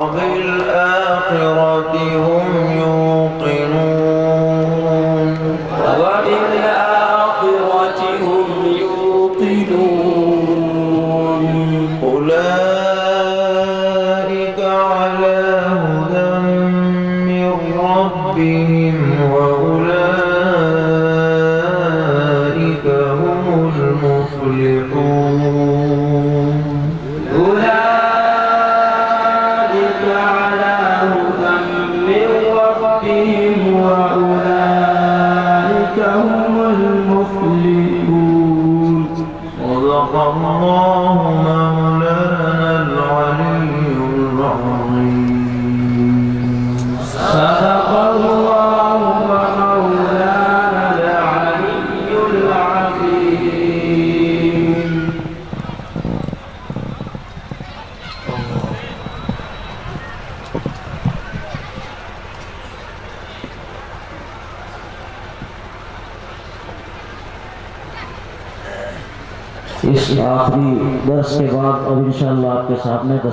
وبالآخرة هم يوقنون أولئك على هدى من ربهم وأولئك هم المفلحون صدق الله مولانا العلي العظيم. صدق الله مولانا العلي العظيم. इस आखिरी दर्स के बाद अब इंशाअल्लाह आपके सामने